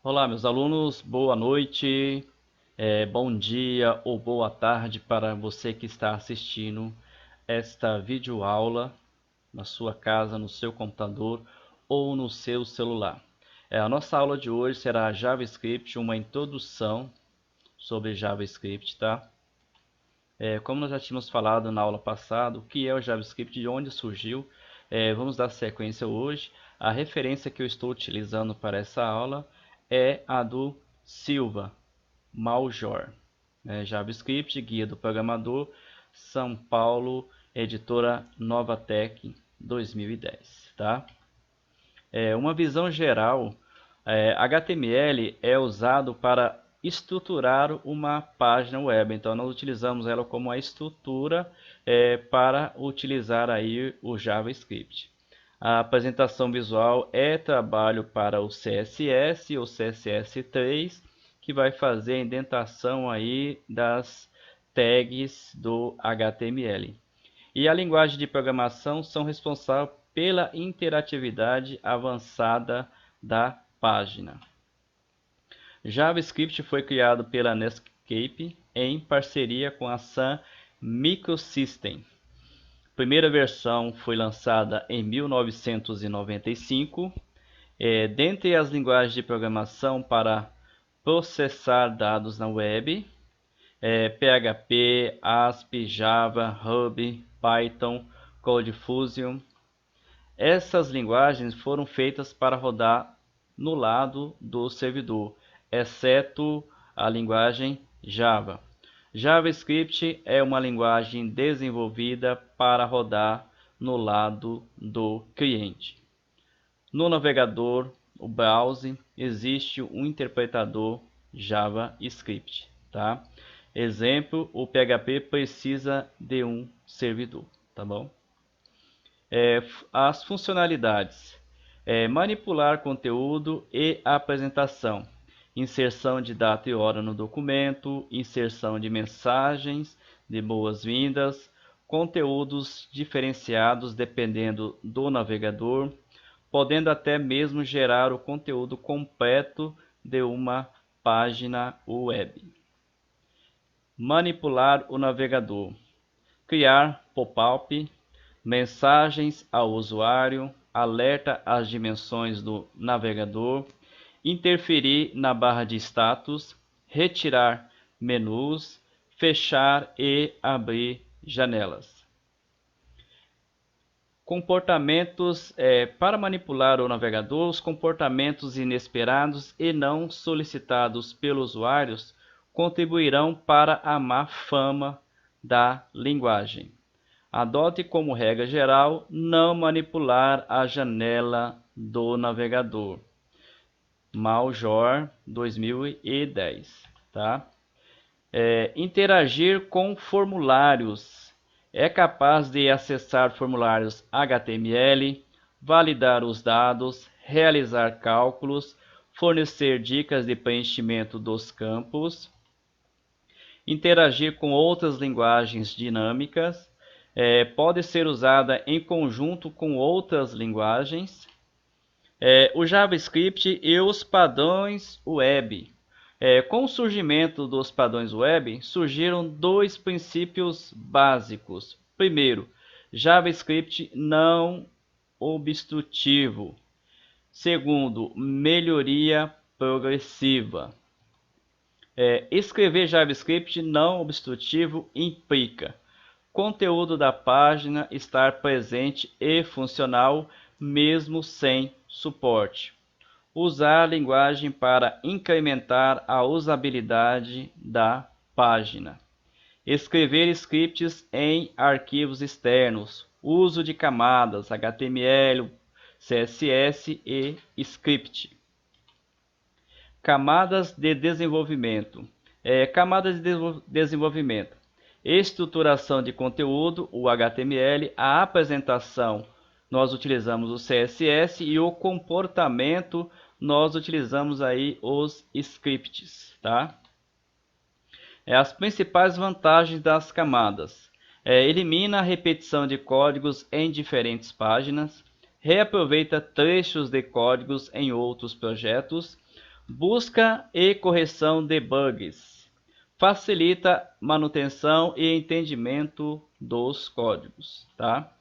Olá, meus alunos, boa noite, bom dia ou boa tarde para você que está assistindo esta videoaula na sua casa, no seu computador ou no seu celular. A nossa aula de hoje será JavaScript, uma introdução sobre JavaScript, tá? Como nós já tínhamos falado na aula passada, o que é o JavaScript, de onde surgiu, vamos dar sequência hoje. A referência que eu estou utilizando para essa aula é a do Silva Maljor, JavaScript, Guia do Programador, São Paulo, editora Novatec 2010, tá? Uma visão geral, HTML é usado para estruturar uma página web. Então, nós utilizamos ela como a estrutura para utilizar aí o JavaScript. A apresentação visual é trabalho para o CSS ou CSS3, que vai fazer a indentação aí das tags do HTML. E a linguagem de programação são responsáveis pela interatividade avançada da página. JavaScript foi criado pela Netscape em parceria com a Sun Microsystems. A primeira versão foi lançada em 1995. Dentre as linguagens de programação para processar dados na web, PHP, ASP, Java, Ruby, Python, CodeFusion. Essas linguagens foram feitas para rodar no lado do servidor, exceto a linguagem Java. JavaScript é uma linguagem desenvolvida para rodar no lado do cliente. No navegador, o browser, existe um interpretador JavaScript, tá? Exemplo, o PHP precisa de um servidor, tá bom? As funcionalidades: manipular conteúdo e apresentação, inserção de data e hora no documento, inserção de mensagens de boas-vindas, conteúdos diferenciados dependendo do navegador, podendo até mesmo gerar o conteúdo completo de uma página web. Manipular o navegador, criar pop-up, mensagens ao usuário, alerta às dimensões do navegador, interferir na barra de status, retirar menus, fechar e abrir janelas. Comportamentos para manipular o navegador, os comportamentos inesperados e não solicitados pelos usuários contribuirão para a má fama da linguagem. Adote como regra geral não manipular a janela do navegador. Maljor 2010, tá? Interagir com formulários. É capaz de acessar formulários HTML, validar os dados, realizar cálculos, fornecer dicas de preenchimento dos campos, interagir com outras linguagens dinâmicas, pode ser usada em conjunto com outras linguagens. O JavaScript e os padrões web. Com o surgimento dos padrões web, surgiram dois princípios básicos. Primeiro, JavaScript não obstrutivo. Segundo, melhoria progressiva. Escrever JavaScript não obstrutivo implica conteúdo da página estar presente e funcional mesmo sem suporte. Usar a linguagem para incrementar a usabilidade da página. Escrever scripts em arquivos externos. Uso de camadas HTML, CSS e script. Camadas de desenvolvimento. Camadas de desenvolvimento. Estruturação de conteúdo, o HTML. A apresentação, nós utilizamos o CSS. E o comportamento, nós utilizamos aí os scripts, tá? As principais vantagens das camadas. Elimina a repetição de códigos em diferentes páginas. Reaproveita trechos de códigos em outros projetos. Busca e correção de bugs. Facilita manutenção e entendimento dos códigos, tá?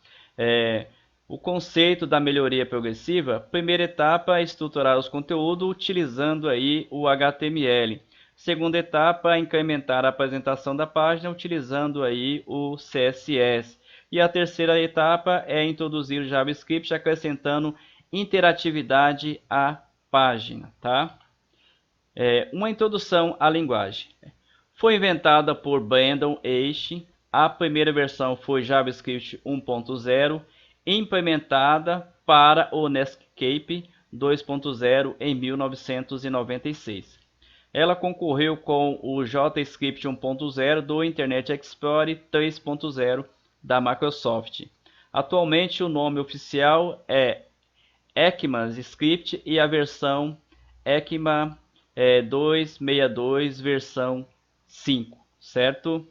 O conceito da melhoria progressiva, primeira etapa é estruturar os conteúdos utilizando aí o HTML. Segunda etapa é incrementar a apresentação da página utilizando aí o CSS. E a terceira etapa é introduzir o JavaScript acrescentando interatividade à página, tá? Uma introdução à linguagem. Foi inventada por Brandon Eich. A primeira versão foi JavaScript 1.0, implementada para o Netscape 2.0 em 1996. Ela concorreu com o JavaScript 1.0 do Internet Explorer 3.0 da Microsoft. Atualmente o nome oficial é ECMAScript e a versão ECMA 2.62 versão 5, certo?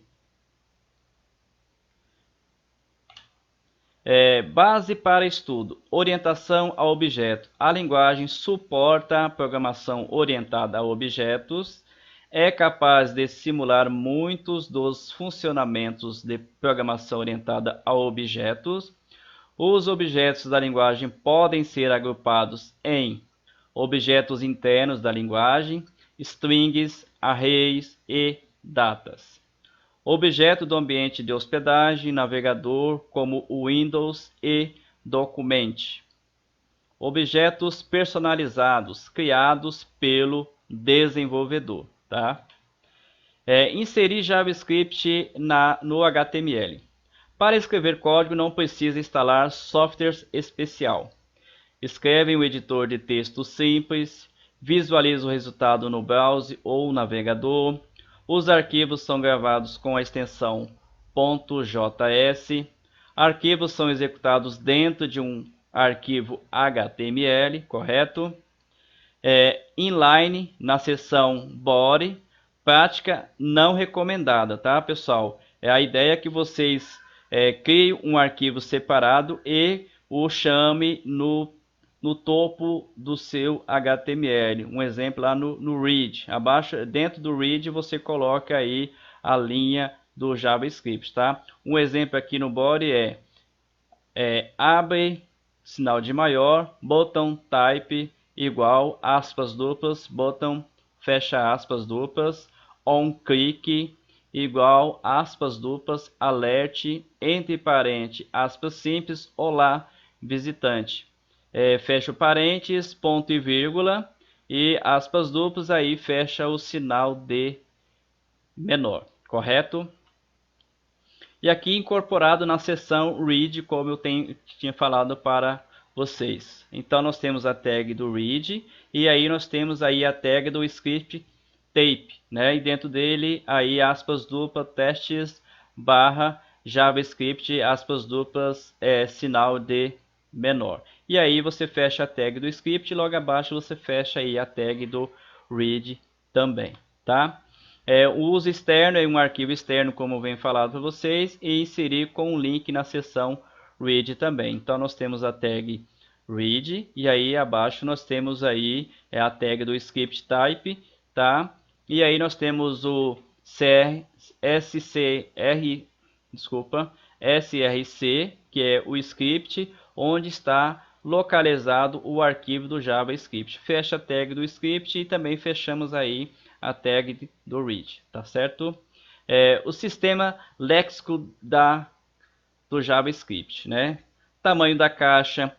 Base para estudo. Orientação a objeto. A linguagem suporta a programação orientada a objetos, é capaz de simular muitos dos funcionamentos de programação orientada a objetos. Os objetos da linguagem podem ser agrupados em objetos internos da linguagem, strings, arrays e datas. Objeto do ambiente de hospedagem, navegador como o Windows e Document. Objetos personalizados, criados pelo desenvolvedor, tá? Inserir JavaScript no HTML. Para escrever código não precisa instalar software especial. Escreve em um editor de texto simples, visualiza o resultado no browser ou navegador. Os arquivos são gravados com a extensão .js. Arquivos são executados dentro de um arquivo HTML, correto? Inline na seção body, prática não recomendada, tá, pessoal? A ideia é que vocês criem um arquivo separado e o chame no topo do seu HTML. Um exemplo lá no read. Abaixo, dentro do read, você coloca aí a linha do JavaScript, tá? Um exemplo aqui no body abre, sinal de maior, botão type igual, aspas duplas, botão, fecha aspas duplas, on click igual, aspas duplas, alert, entre parênteses, aspas simples, olá, visitante. Fecha o parênteses, ponto e vírgula, e aspas duplas, aí fecha o sinal de menor, correto? E aqui incorporado na seção read, como eu tinha falado para vocês. Então nós temos a tag do read e aí nós temos aí a tag do script tape, né? E dentro dele aí aspas duplas testes barra javascript aspas duplas sinal de menor. E aí você fecha a tag do script e logo abaixo você fecha aí a tag do read também, tá? O uso externo é um arquivo externo, como eu venho falado para vocês, e inserir com um link na seção read também. Então nós temos a tag read e aí abaixo nós temos aí a tag do script type, tá? E aí nós temos o src, que é o script onde está localizado o arquivo do JavaScript. Fecha a tag do script e também fechamos aí a tag do read, tá certo? O sistema léxico do JavaScript, né? Tamanho da caixa,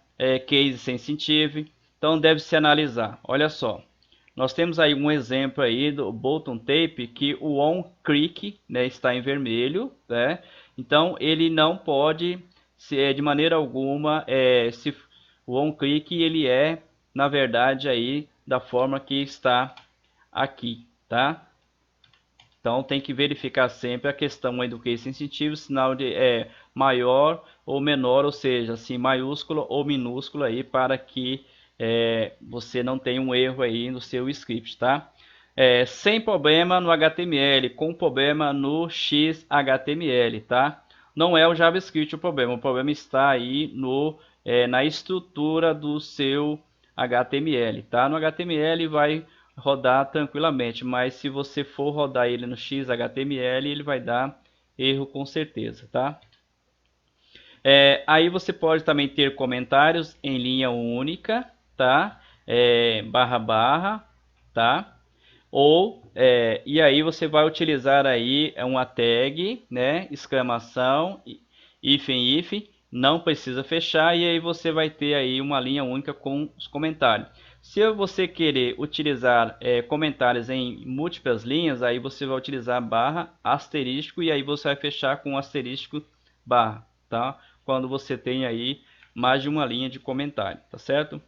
case sensitive, então deve se analisar. Olha só, nós temos aí um exemplo aí do bottom tape que o on click, né, está em vermelho, né? Então ele não pode ser de maneira alguma se o on click ele na verdade aí da forma que está aqui, tá? Então tem que verificar sempre a questão aí do case sensitivo, sinal de maior ou menor, ou seja, assim, maiúsculo ou minúsculo aí para que você não tenha um erro aí no seu script, tá? Sem problema no HTML, com problema no XHTML, tá? Não é o JavaScript o problema está aí na estrutura do seu HTML, tá? No HTML vai rodar tranquilamente, mas se você for rodar ele no XHTML, ele vai dar erro com certeza, tá? Aí você pode também ter comentários em linha única, tá? Barra barra, tá? E aí você vai utilizar aí uma tag, né? Exclamação, hífen, não precisa fechar, e aí você vai ter aí uma linha única com os comentários. Se você querer utilizar comentários em múltiplas linhas, aí você vai utilizar barra, asterisco, e aí você vai fechar com asterisco barra, tá? Quando você tem aí mais de uma linha de comentário, tá certo?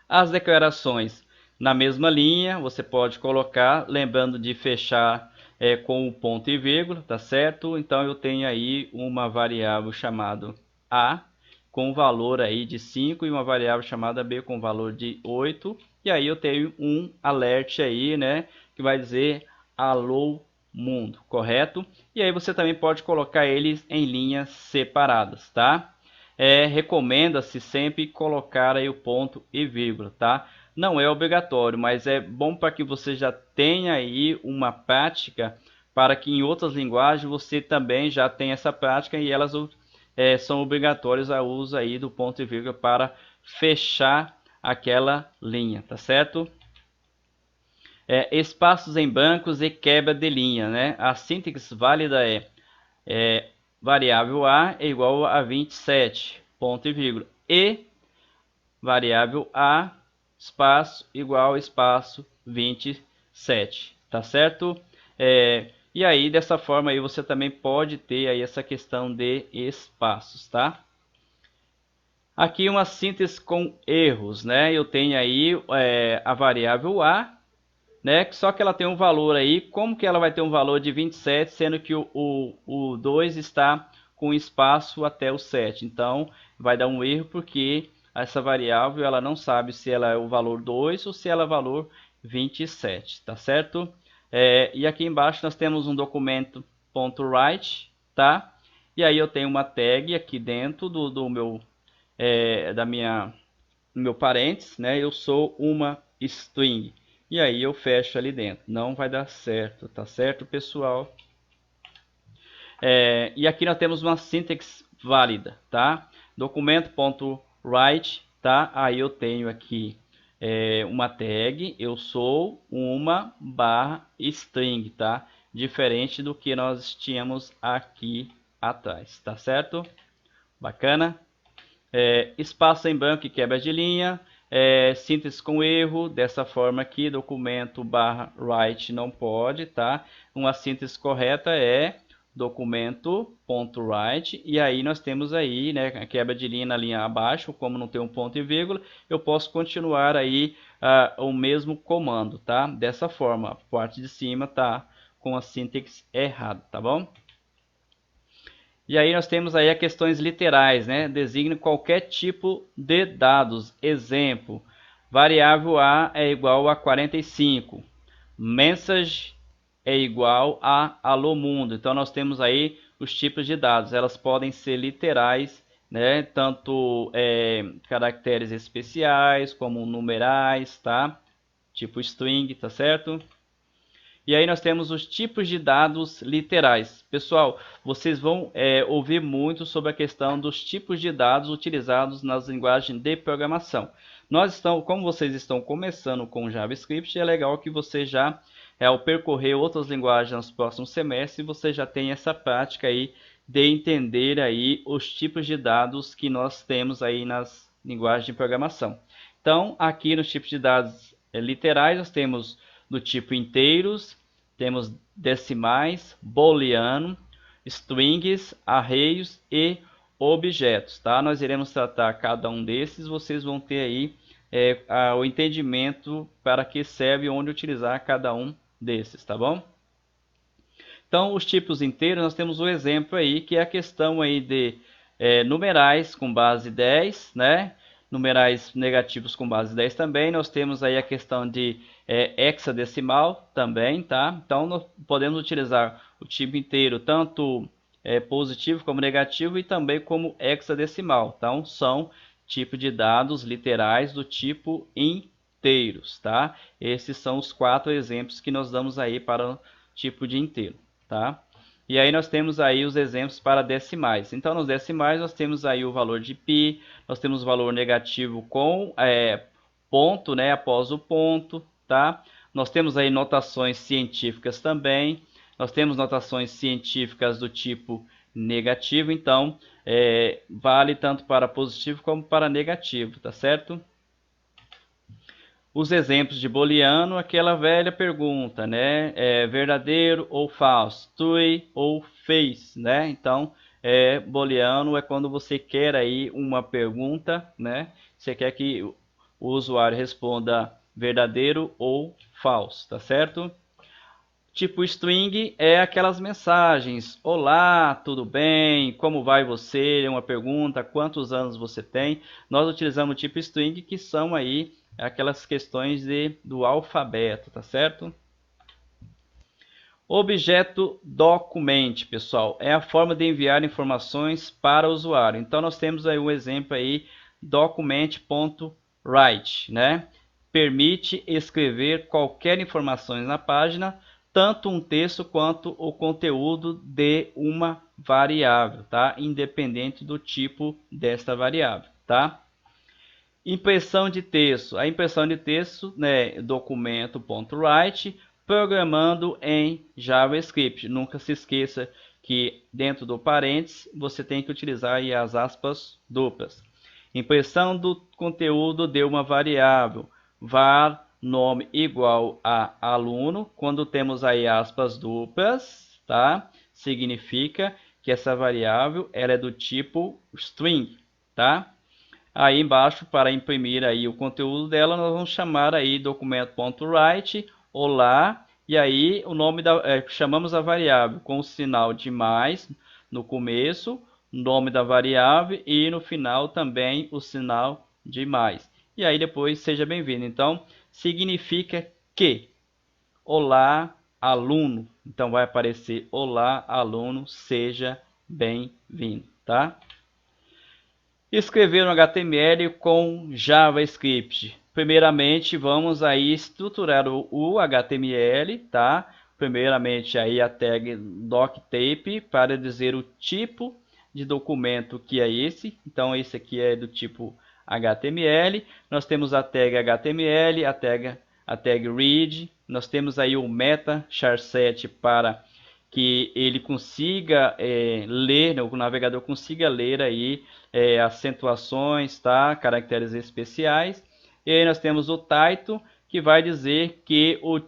As declarações na mesma linha, você pode colocar, lembrando de fechar com o ponto e vírgula, tá certo? Então eu tenho aí uma variável chamada A com valor aí de 5 e uma variável chamada B com valor de 8. E aí eu tenho um alert aí, né, que vai dizer alô mundo, correto? E aí você também pode colocar eles em linhas separadas, tá? Recomenda-se sempre colocar aí o ponto e vírgula, tá? Não é obrigatório, mas é bom para que você já tenha aí uma prática, para que em outras linguagens você também já tenha essa prática e elas são obrigatórias a uso aí do ponto e vírgula para fechar aquela linha, tá certo? Espaços em brancos e quebra de linha, né? A sintaxe válida é variável A é igual a 27, ponto e vírgula, e variável A, espaço, igual espaço 27, tá certo? E aí, dessa forma, aí você também pode ter aí essa questão de espaços, tá? Aqui uma síntese com erros, né? Eu tenho aí a variável A, né? Só que ela tem um valor aí. Como que ela vai ter um valor de 27, sendo que o 2 está com espaço até o 7? Então, vai dar um erro porque essa variável ela não sabe se ela é o valor 2 ou se ela é o valor 27, tá certo? E aqui embaixo nós temos um documento .write, tá? E aí eu tenho uma tag aqui dentro do meu meu parênteses, né? Eu sou uma string. E aí eu fecho ali dentro. Não vai dar certo, tá certo, pessoal? E aqui nós temos uma sintaxe válida, tá? Documento.write, tá? Aí eu tenho aqui uma tag, eu sou uma barra string, tá? Diferente do que nós tínhamos aqui atrás, tá certo? Bacana? Espaço em branco e quebra de linha, síntese com erro, dessa forma aqui, documento barra write não pode, tá? Uma síntese correta é documento.write, e aí nós temos aí, né, a quebra de linha na linha abaixo, como não tem um ponto e vírgula, eu posso continuar aí o mesmo comando, tá? Dessa forma, a parte de cima tá com a síntese errada, tá bom? E aí nós temos aí as questões literais, né? Designe qualquer tipo de dados. Exemplo, variável A é igual a 45. Message é igual a alô mundo. Então nós temos aí os tipos de dados. Elas podem ser literais, né? Tanto caracteres especiais como numerais, tá? Tipo string, tá certo? E aí nós temos os tipos de dados literais. Pessoal, vocês vão ouvir muito sobre a questão dos tipos de dados utilizados nas linguagens de programação. Como vocês estão começando com JavaScript, é legal que você já, ao percorrer outras linguagens nos próximos semestres, você já tem essa prática aí de entender aí os tipos de dados que nós temos aí nas linguagens de programação. Então, aqui nos tipos de dados literais, nós temos do tipo inteiros, temos decimais, booleano, strings, arraios e objetos, tá? Nós iremos tratar cada um desses, vocês vão ter aí o entendimento para que serve e onde utilizar cada um desses, tá bom? Então, os tipos inteiros, nós temos um exemplo aí, que é a questão aí de numerais com base 10, né? Numerais negativos com base 10 também. Nós temos aí a questão de hexadecimal também, tá? Então, nós podemos utilizar o tipo inteiro, tanto positivo como negativo, e também como hexadecimal. Então, são tipos de dados literais do tipo inteiro. inteiros, tá? Esses são os 4 exemplos que nós damos aí para o tipo de inteiro, tá? E aí nós temos aí os exemplos para decimais. Então, nos decimais nós temos aí o valor de π, nós temos o valor negativo com ponto, né, após o ponto, tá? Nós temos aí notações científicas também. Nós temos notações científicas do tipo negativo, então vale tanto para positivo como para negativo, tá certo? Os exemplos de booleano, aquela velha pergunta, né? É verdadeiro ou falso, true ou false, né? Então, booleano é quando você quer aí uma pergunta, né? Você quer que o usuário responda verdadeiro ou falso, tá certo? Tipo string é aquelas mensagens: olá, tudo bem? Como vai você? É uma pergunta: quantos anos você tem? Nós utilizamos o tipo string, que são aí aquelas questões do alfabeto, tá certo? Objeto document, pessoal, é a forma de enviar informações para o usuário. Então nós temos aí um exemplo aí, document.write, né? Permite escrever qualquer informação na página, tanto um texto quanto o conteúdo de uma variável, tá? Independente do tipo desta variável, tá? Impressão de texto. A impressão de texto, né, documento.write, programando em JavaScript. Nunca se esqueça que dentro do parênteses você tem que utilizar aí as aspas duplas. Impressão do conteúdo de uma variável, var nome igual a aluno. Quando temos aí aspas duplas, tá? Significa que essa variável ela é do tipo string, tá? Aí embaixo, para imprimir aí o conteúdo dela, nós vamos chamar aí documento.write, olá, e aí o nome chamamos a variável com o sinal de mais no começo, nome da variável, e no final também o sinal de mais. E aí depois seja bem-vindo. Então, significa que olá, aluno. Então vai aparecer olá, aluno, seja bem-vindo, tá? Escrever um HTML com JavaScript. Primeiramente, vamos aí estruturar o HTML, tá? Primeiramente aí a tag doctype para dizer o tipo de documento que é esse. Então esse aqui é do tipo HTML. Nós temos a tag HTML, a tag read. Nós temos aí o meta charset para que ele consiga ler, né, o navegador consiga ler aí acentuações, tá? Caracteres especiais. E aí nós temos o title, que vai dizer que o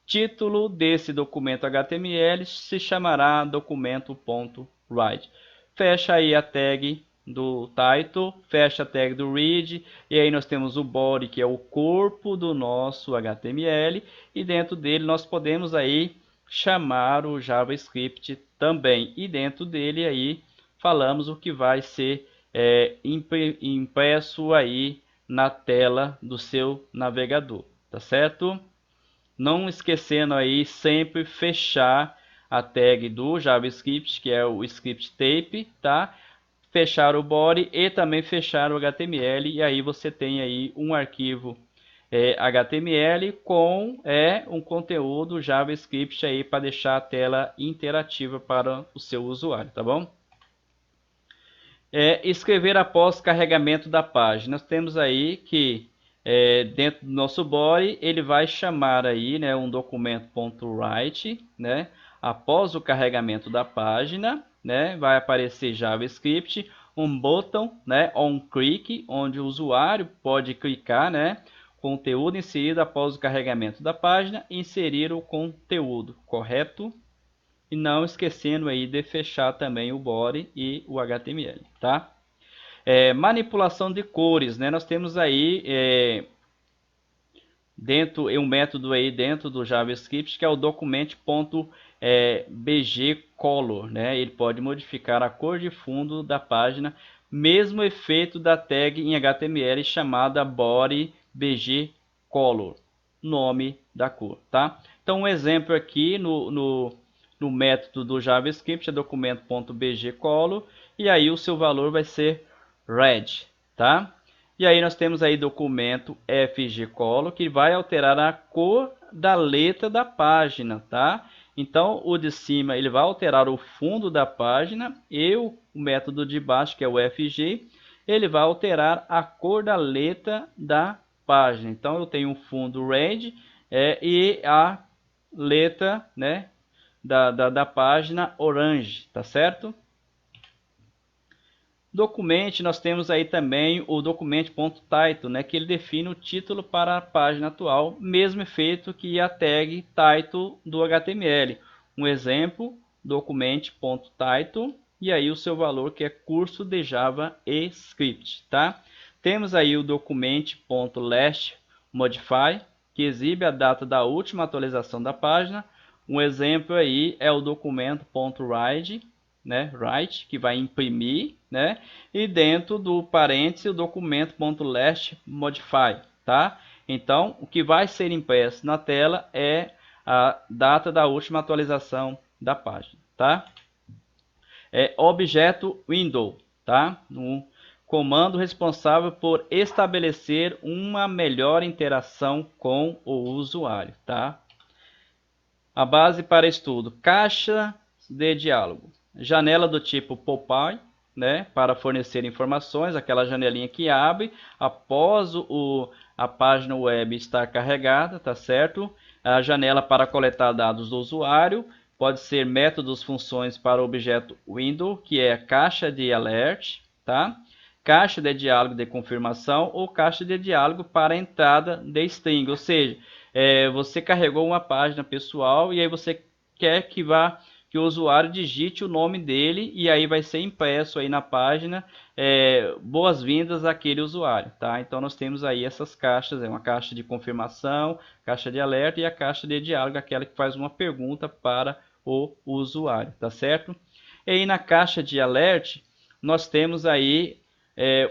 título desse documento HTML se chamará documento.write. Fecha aí a tag do title, fecha a tag do read, e aí nós temos o body, que é o corpo do nosso HTML, e dentro dele nós podemos aí chamar o JavaScript também, e dentro dele aí falamos o que vai ser impresso aí na tela do seu navegador, tá certo? Não esquecendo aí sempre fechar a tag do JavaScript, que é o script tape, tá? Fechar o body e também fechar o HTML, e aí você tem aí um arquivo HTML com um conteúdo JavaScript aí para deixar a tela interativa para o seu usuário, tá bom? Escrever após carregamento da página. Nós temos aí que dentro do nosso body ele vai chamar aí, né, um documento.write, né? Após o carregamento da página, né, vai aparecer JavaScript, um botão, né, on click, onde o usuário pode clicar, né, conteúdo inserido após o carregamento da página, inserir o conteúdo, correto? E não esquecendo aí de fechar também o body e o HTML, tá? Manipulação de cores, né? Nós temos aí um método aí dentro do JavaScript que é o document.bgcolor, né? Ele pode modificar a cor de fundo da página, mesmo efeito da tag em HTML chamada body bgcolor, nome da cor, tá? Então um exemplo aqui no método do JavaScript é documento.bgcolor, e aí o seu valor vai ser red, tá? E aí nós temos aí documento FG-Colo, que vai alterar a cor da letra da página, tá? Então, o de cima ele vai alterar o fundo da página e o método de baixo, que é o FG, ele vai alterar a cor da letra da página. Então, eu tenho um fundo red e a letra, né, da página orange, tá certo? Document, nós temos aí também o document.title, né, que ele define o título para a página atual, mesmo efeito que a tag title do HTML. Um exemplo, document.title, e aí o seu valor que é curso de Java e Script, tá? Temos aí o document.lastModify, que exibe a data da última atualização da página. Um exemplo aí é o documento.write, né, write, que vai imprimir, né, e dentro do parênteses o documento.lastModify, tá? Então, o que vai ser impresso na tela é a data da última atualização da página, tá? Objeto window, tá? Um comando responsável por estabelecer uma melhor interação com o usuário, tá? A base para estudo: caixa de diálogo, janela do tipo pop-up, né, para fornecer informações, aquela janelinha que abre após a página web estar carregada, tá certo? A janela para coletar dados do usuário, pode ser métodos, funções para o objeto window, que é a caixa de alert, tá? Caixa de diálogo de confirmação ou caixa de diálogo para entrada de string, ou seja, você carregou uma página pessoal e aí você quer que o usuário digite o nome dele e aí vai ser impresso aí na página boas-vindas àquele usuário, tá? Então nós temos aí essas caixas, uma caixa de confirmação, caixa de alerta e a caixa de diálogo, aquela que faz uma pergunta para o usuário, tá certo? E aí na caixa de alert nós temos aí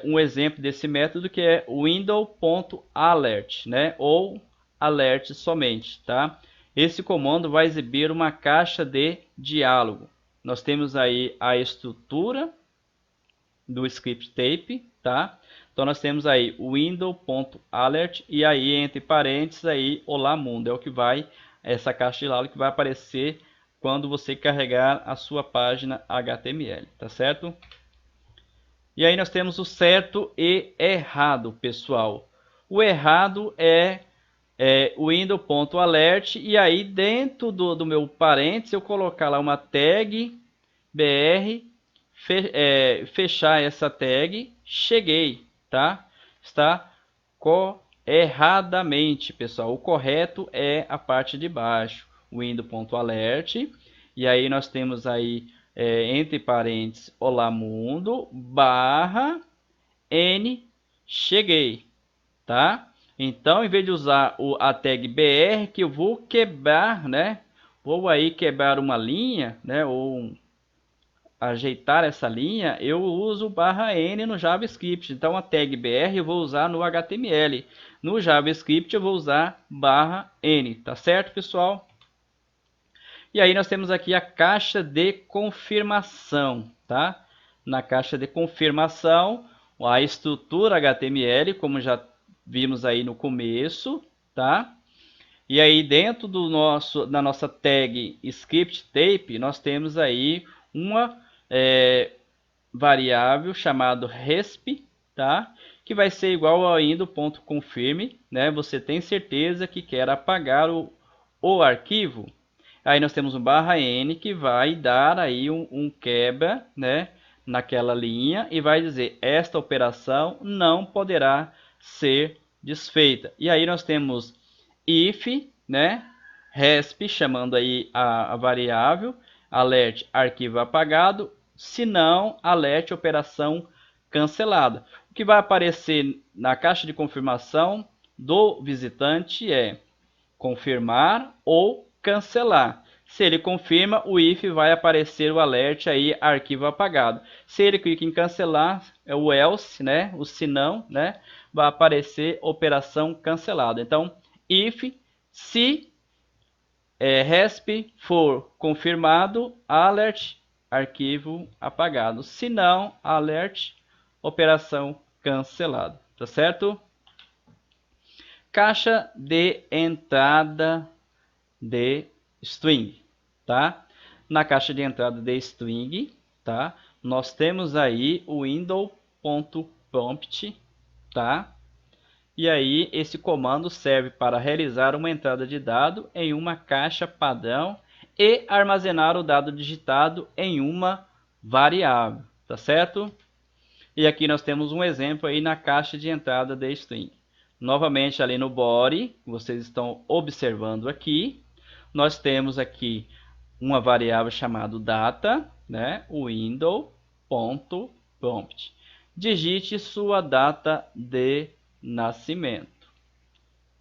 um exemplo desse método que é window.alert, né? Ou alert somente, tá? Esse comando vai exibir uma caixa de diálogo. Nós temos aí a estrutura do script tape, tá? Então nós temos aí o window.alert e aí entre parênteses aí olá mundo, é o que vai essa caixa de diálogo que vai aparecer quando você carregar a sua página HTML, tá certo? E aí nós temos o certo e errado, pessoal. O errado é o window.alert e aí dentro do meu parênteses eu colocar lá uma tag br, fechar essa tag, cheguei, tá? Está erradamente, pessoal. O correto é a parte de baixo, window.alert, e aí nós temos aí entre parênteses olá mundo barra n cheguei, tá? Então, em vez de usar a tag br, que eu vou quebrar, né? Vou aí quebrar uma linha, né? Ou ajeitar essa linha, eu uso barra n no JavaScript. Então, a tag br eu vou usar no HTML. No JavaScript eu vou usar barra n, tá certo, pessoal? E aí nós temos aqui a caixa de confirmação, tá? Na caixa de confirmação, a estrutura HTML, como já vimos aí no começo, tá? E aí dentro da nossa tag script tape, nós temos aí uma variável chamada resp, tá? Que vai ser igual ao indo.confirm, né? Você tem certeza que quer apagar o arquivo? Aí nós temos um barra n que vai dar aí um quebra, né, naquela linha e vai dizer esta operação não poderá ser desfeita. E aí nós temos if, né, resp chamando aí a variável, alert arquivo apagado, se não alert operação cancelada. O que vai aparecer na caixa de confirmação do visitante é confirmar ou cancelar. Se ele confirma, o if vai aparecer o alert aí, arquivo apagado. Se ele clica em cancelar, é o else, né? O se não, né? Vai aparecer operação cancelada. Então, if, se resp for confirmado, alert, arquivo apagado. Se não, alert, operação cancelada. tá certo? Caixa de entrada de string, tá? Na caixa de entrada de string, tá? Nós temos aí o window.prompt, tá? E aí esse comando serve para realizar uma entrada de dado em uma caixa padrão e armazenar o dado digitado em uma variável, tá certo? E aqui nós temos um exemplo aí na caixa de entrada de string. Novamente ali no body, vocês estão observando aqui, nós temos aqui uma variável chamada data, né? Window.prompt. Digite sua data de nascimento,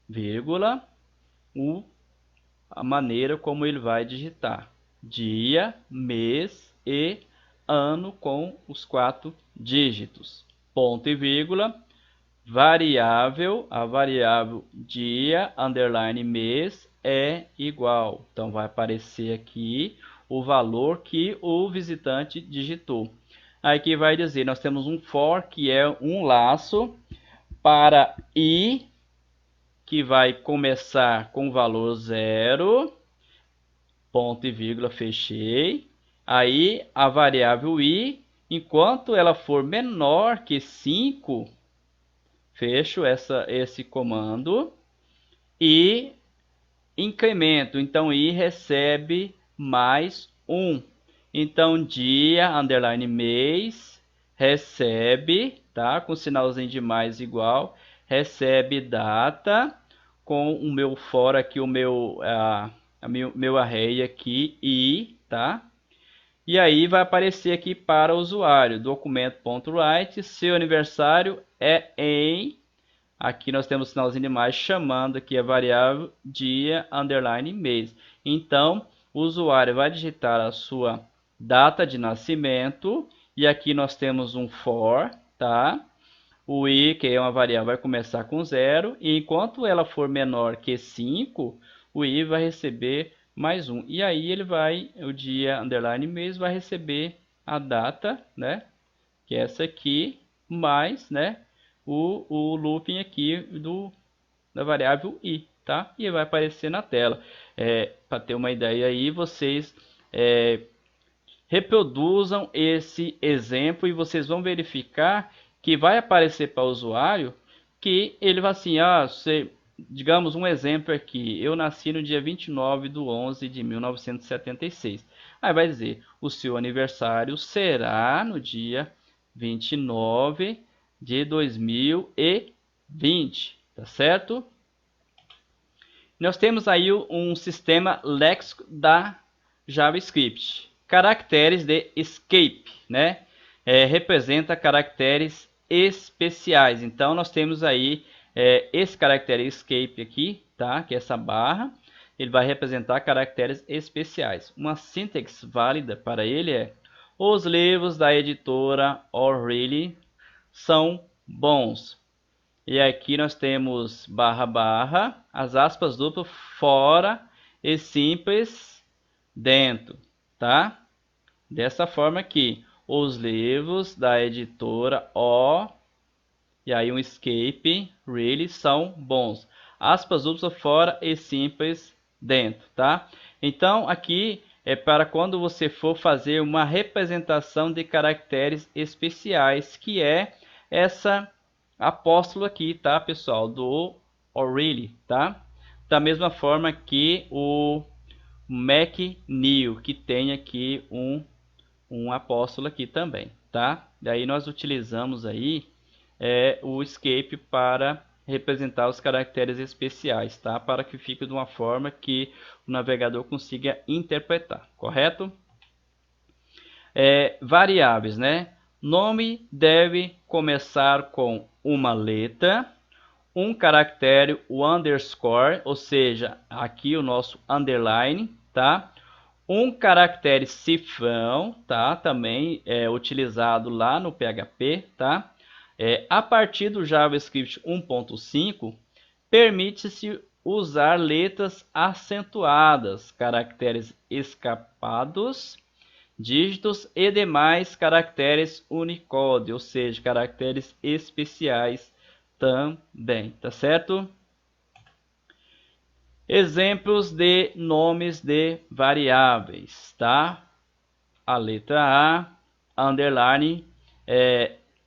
vírgula, a maneira como ele vai digitar. Dia, mês e ano com os 4 dígitos. Ponto e vírgula. Variável, a variável dia, underline mês é igual. Então vai aparecer aqui o valor que o visitante digitou. Aí que vai dizer, nós temos um for, que é um laço para i, que vai começar com o valor 0, ponto e vírgula, fechei. Aí a variável i, enquanto ela for menor que 5, fecho esse comando e incremento. Então i recebe mais 1. Então dia, underline mês, recebe, tá? Com sinalzinho de mais igual, recebe data, com o meu for aqui, o meu array aqui, i, tá? E aí vai aparecer aqui para o usuário, documento.write, seu aniversário é em, aqui nós temos o sinalzinho de mais chamando aqui a variável dia, underline mês. Então, o usuário vai digitar a sua data de nascimento, e aqui nós temos um for, tá? O i, que é uma variável, vai começar com 0, e enquanto ela for menor que 5, o i vai receber mais 1. E aí ele vai, o dia, underline mês, vai receber a data, né? Que é essa aqui, mais, né? O looping aqui da variável i, tá? E vai aparecer na tela. Para ter uma ideia aí, vocês reproduzam esse exemplo e vocês vão verificar que vai aparecer para o usuário que ele vai assim, digamos um exemplo aqui, eu nasci no dia 29/11 de 1976. Aí vai dizer, o seu aniversário será no dia 29 de 2020, tá certo? Nós temos aí um sistema léxico da JavaScript. Caracteres de escape, né? Representa caracteres especiais. Então, nós temos aí esse caractere escape aqui, tá? Que é essa barra. Ele vai representar caracteres especiais. Uma sintaxe válida para ele é: os livros da editora O'Reilly são bons. E aqui nós temos barra barra, as aspas duplas fora e simples dentro, tá? Dessa forma aqui, os livros da editora O, e aí um escape, really, são bons. Aspas duplas fora e simples dentro, tá? Então aqui é para quando você for fazer uma representação de caracteres especiais, que é essa apóstolo aqui, tá, pessoal, do O'Reilly, tá? Da mesma forma que o McNeil, que tem aqui um apóstolo aqui também, tá? Daí nós utilizamos aí o escape para representar os caracteres especiais, tá? Para que fique de uma forma que o navegador consiga interpretar, correto? Variáveis, né? Nome deve começar com uma letra, um caractere, o underscore, ou seja, aqui o nosso underline, tá? Um caractere cifrão, tá? Também é utilizado lá no PHP, tá? A partir do JavaScript 1.5, permite-se usar letras acentuadas, caracteres escapados, dígitos e demais caracteres Unicode, ou seja, caracteres especiais também, tá certo? Exemplos de nomes de variáveis, tá? A letra A, underline,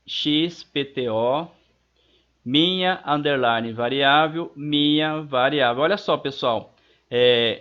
XPTO, minha, underline, variável, minha, variável. Olha só, pessoal.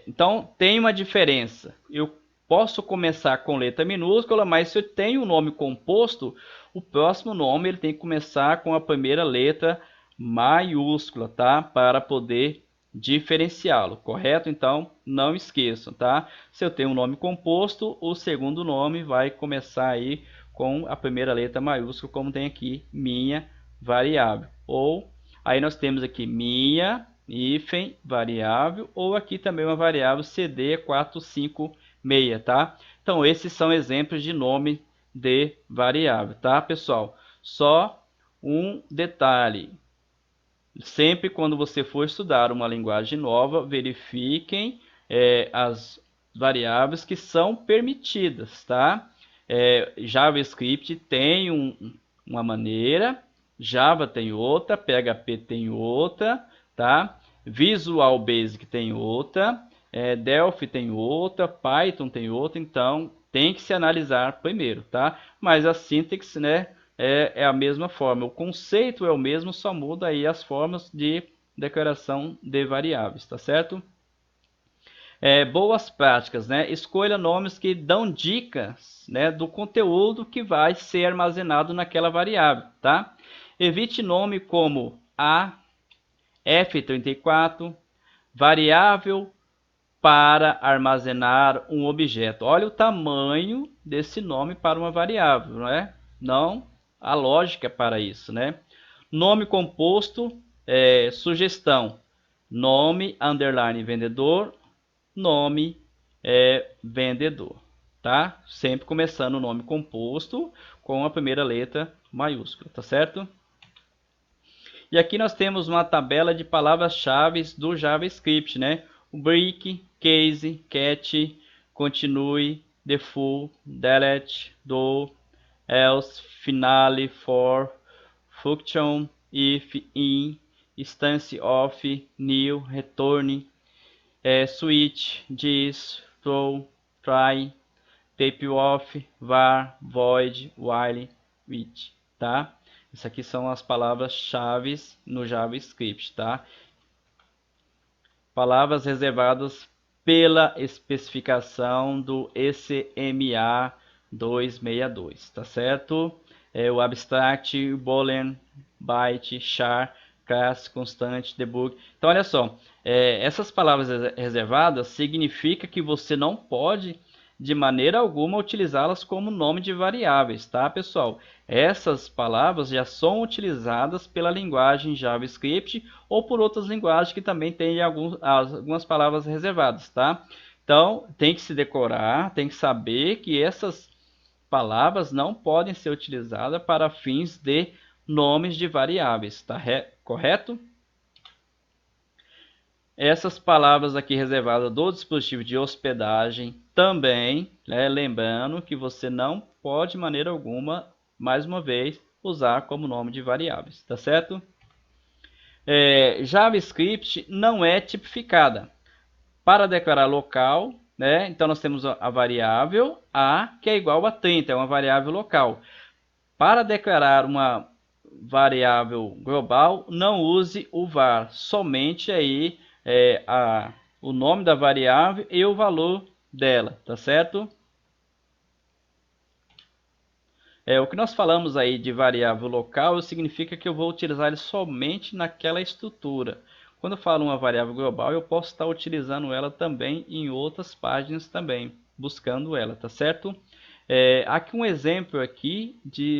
Então, tem uma diferença. Eu posso começar com letra minúscula, mas se eu tenho um nome composto, o próximo nome ele tem que começar com a primeira letra maiúscula, tá? Para poder diferenciá-lo, correto? Então, não esqueçam, tá? Se eu tenho um nome composto, o segundo nome vai começar aí com a primeira letra maiúscula, como tem aqui, minha variável. Ou aí nós temos aqui minha hífen variável, ou aqui também uma variável CD456, tá? Então esses são exemplos de nome de variável, tá, pessoal? Só um detalhe: sempre quando você for estudar uma linguagem nova, verifiquem as variáveis que são permitidas, tá? JavaScript tem uma maneira, Java tem outra, PHP tem outra, tá? Visual Basic tem outra, Delphi tem outra, Python tem outra, então tem que se analisar primeiro, tá? Mas a sintaxe, né, é a mesma forma, o conceito é o mesmo, só muda aí as formas de declaração de variáveis, tá certo? Boas práticas, né? Escolha nomes que dão dicas, né, do conteúdo que vai ser armazenado naquela variável, tá? Evite nome como a, F34, variável para armazenar um objeto. Olha o tamanho desse nome para uma variável, não é? Não a lógica para isso, né? Nome composto, sugestão, nome, underline, vendedor, nome, vendedor, tá? Sempre começando o nome composto com a primeira letra maiúscula, tá certo? E aqui nós temos uma tabela de palavras-chave do JavaScript, né? O break, case, catch, continue, default, delete, do, else, finale, for, function, if, in, instance of, new, return, switch, this, throw, try, tape off, var, void, while, which, tá? Isso aqui são as palavras-chave no JavaScript, tá? Palavras reservadas pela especificação do ECMA 262, tá certo? O abstract, boolean, byte, char, class, constante, debug. Então, olha só, essas palavras reservadas significa que você não pode de maneira alguma utilizá-las como nome de variáveis, tá, pessoal? Essas palavras já são utilizadas pela linguagem JavaScript ou por outras linguagens que também têm algumas palavras reservadas, tá? Então, tem que se decorar, tem que saber que essas palavras não podem ser utilizadas para fins de nomes de variáveis, tá correto? Essas palavras aqui reservadas do dispositivo de hospedagem também, né, lembrando que você não pode de maneira alguma, mais uma vez, usar como nome de variáveis, tá certo? JavaScript não é tipificada. Para declarar local, né, então nós temos a variável a, que é igual a 30, é uma variável local. Para declarar uma variável global, não use o var, somente aí o nome da variável e o valor dela, tá certo? O que nós falamos aí de variável local significa que eu vou utilizar ele somente naquela estrutura. Quando eu falo uma variável global, eu posso estar utilizando ela também em outras páginas também, buscando ela, tá certo? Aqui um exemplo aqui de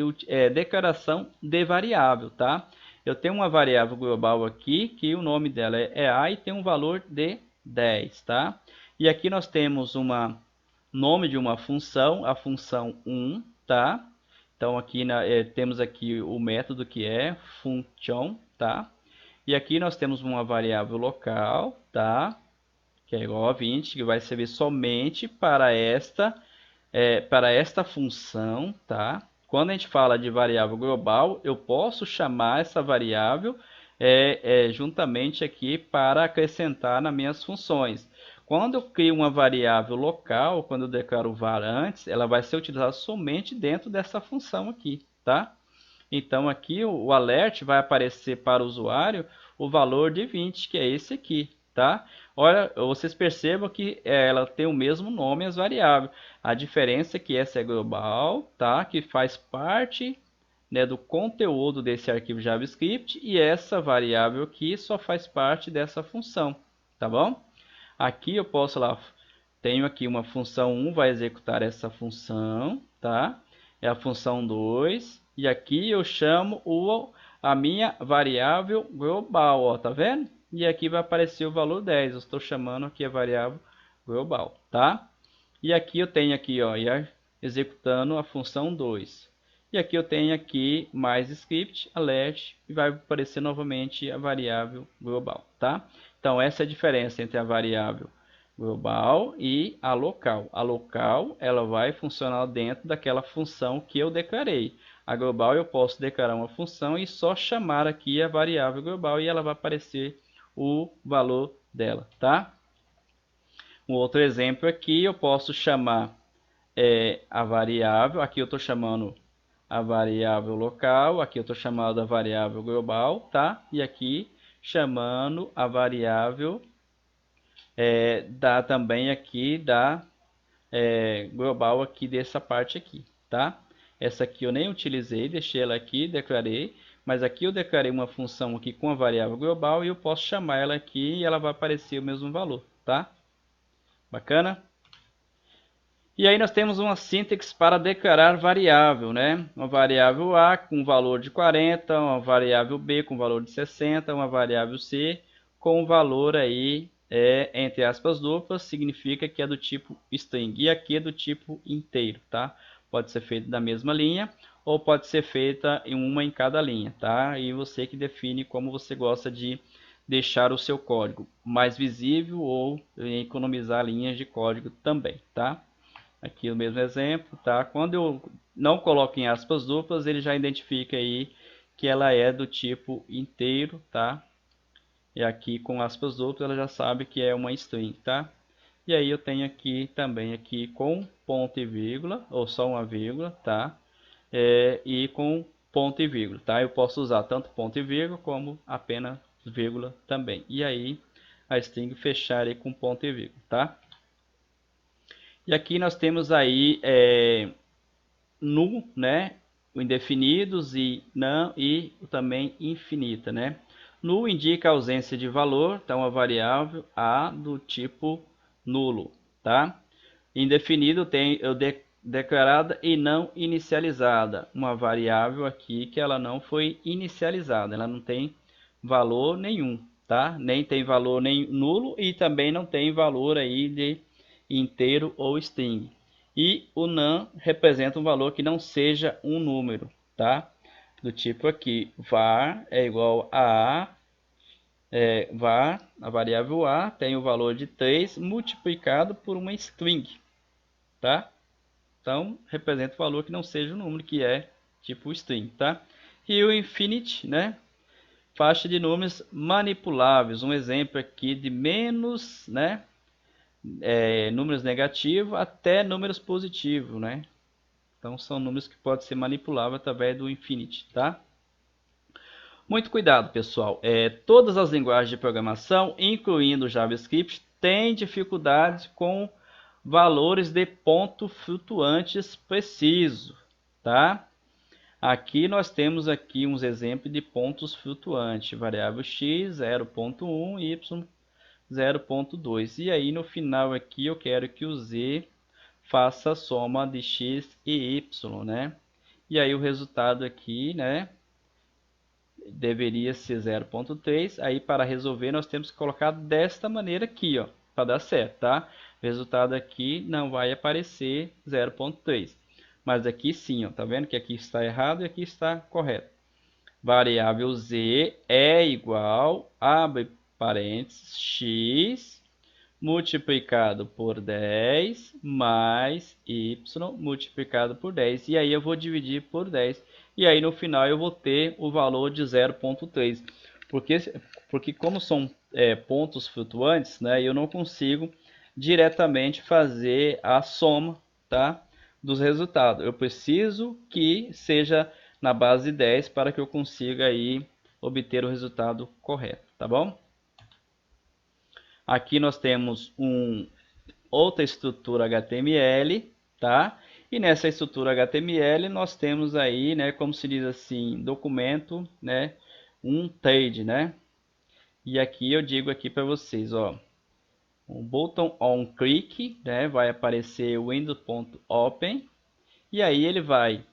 declaração de variável, tá? Eu tenho uma variável global aqui, que o nome dela é A e tem um valor de 10, tá? E aqui nós temos nome de uma função, a função 1, tá? Então aqui temos aqui o método que é function, tá? E aqui nós temos uma variável local, tá? Que é igual a 20, que vai servir somente para esta função, tá? quando a gente fala de variável global, eu posso chamar essa variável juntamente aqui para acrescentar nas minhas funções. Quando eu crio uma variável local, quando eu declaro o var antes, ela vai ser utilizada somente dentro dessa função aqui, tá? Então aqui o alert vai aparecer para o usuário o valor de 20, que é esse aqui, tá? Olha, vocês percebam que ela tem o mesmo nome as variáveis. A diferença é que essa é global, tá? Que faz parte, né, do conteúdo desse arquivo JavaScript, e essa variável aqui só faz parte dessa função, tá bom? Aqui eu posso lá, tenho aqui uma função 1, vai executar essa função, tá? É a função 2, e aqui eu chamo a minha variável global, ó, tá vendo? E aqui vai aparecer o valor 10, eu estou chamando aqui a variável global, tá? E aqui eu tenho aqui, ó, executando a função 2. E aqui eu tenho aqui mais script, alert, e vai aparecer novamente a variável global, tá? Então essa é a diferença entre a variável global e a local. A local, ela vai funcionar dentro daquela função que eu declarei. A global eu posso declarar uma função e só chamar aqui a variável global e ela vai aparecer o valor dela, tá? Um outro exemplo aqui, eu posso chamar a variável, aqui eu estou chamando a variável local, aqui eu estou chamando a variável global, tá? E aqui chamando a variável também aqui da global aqui dessa parte aqui, tá? Essa aqui eu nem utilizei, deixei ela aqui, declarei, mas aqui eu declarei uma função aqui com a variável global e eu posso chamar ela aqui e ela vai aparecer o mesmo valor, tá? Bacana? E aí nós temos uma sintaxe para declarar variável, né? Uma variável A com valor de 40, uma variável B com valor de 60, uma variável C com valor aí, entre aspas duplas, significa que é do tipo string. E aqui é do tipo inteiro, tá? Pode ser feito da mesma linha ou pode ser feita em uma em cada linha, tá? E você que define como você gosta de deixar o seu código mais visível ou economizar linhas de código também, tá? Aqui o mesmo exemplo, tá? Quando eu não coloco em aspas duplas, ele já identifica aí que ela é do tipo inteiro, tá? E aqui com aspas duplas ela já sabe que é uma string, tá? E aí eu tenho aqui também aqui com ponto e vírgula, ou só uma vírgula, tá? E com ponto e vírgula, tá? Eu posso usar tanto ponto e vírgula como apenas vírgula também. E aí a string fechar aí com ponto e vírgula, tá? E aqui nós temos aí null, né? O indefinidos e não e também infinita, né? Null indica a ausência de valor, então a variável A do tipo nulo, tá? Indefinido tem declarada e não inicializada, uma variável aqui que ela não foi inicializada, ela não tem valor nenhum, tá? Nem tem valor nem nulo e também não tem valor aí de inteiro ou string. E o none representa um valor que não seja um número, tá? Do tipo aqui, var é igual a var, a variável a tem o valor de 3 multiplicado por uma string, tá? Então, representa o valor que não seja um número, que é tipo string, tá? E o infinite, né? Faixa de números manipuláveis. Um exemplo aqui de menos, né? Números negativos até números positivos, né? Então são números que podem ser manipulados através do infinite, tá? Muito cuidado, pessoal. Todas as linguagens de programação, incluindo o JavaScript, têm dificuldade com valores de ponto flutuantes precisos, tá? Aqui nós temos aqui uns exemplos de pontos flutuantes, variável x 0.1, y 0.2. E aí no final aqui eu quero que o z faça a soma de x e y, né? E aí o resultado aqui, né, deveria ser 0.3. Aí para resolver nós temos que colocar desta maneira aqui, ó, para dar certo, tá? O resultado aqui não vai aparecer 0.3. Mas aqui sim, ó, tá vendo que aqui está errado e aqui está correto. Variável z é igual, abre parênteses, x multiplicado por 10 mais y multiplicado por 10. E aí eu vou dividir por 10. E aí no final eu vou ter o valor de 0,3. Porque como são pontos flutuantes, né, eu não consigo diretamente fazer a soma, tá, dos resultados. Eu preciso que seja na base 10 para que eu consiga aí obter o resultado correto, tá bom? Aqui nós temos outra estrutura HTML, tá? E nessa estrutura HTML nós temos aí, né, como se diz assim, documento, né, um TADE, né? E aqui eu digo aqui para vocês, ó, o botão on click, né, vai aparecer o windows.open e aí ele vai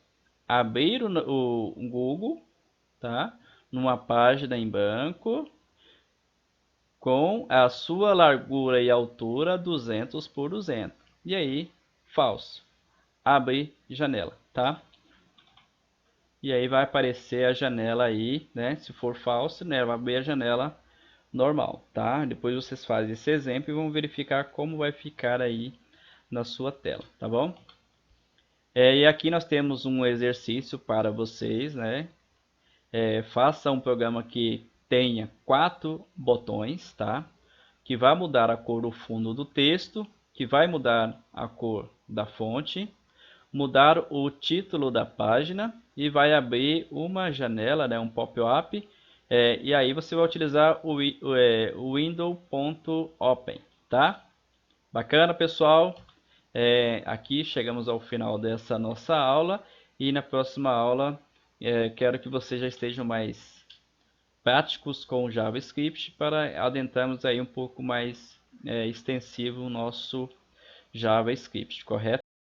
abrir o Google, tá? Numa página em branco com a sua largura e altura 200 por 200. E aí, falso. Abre janela, tá? E aí vai aparecer a janela aí, né? Se for falso, né, vai abrir a janela normal, tá? Depois vocês fazem esse exemplo e vão verificar como vai ficar aí na sua tela, tá bom? E aqui nós temos um exercício para vocês, né? Faça um programa que tenha 4 botões, tá? Que vai mudar a cor do fundo do texto, que vai mudar a cor da fonte, mudar o título da página e vai abrir uma janela, né, um pop-up, e aí você vai utilizar o window.open, tá? Bacana, pessoal? Aqui chegamos ao final dessa nossa aula e na próxima aula quero que vocês já estejam mais práticos com JavaScript para adentrarmos aí um pouco mais extensivo o nosso JavaScript, correto?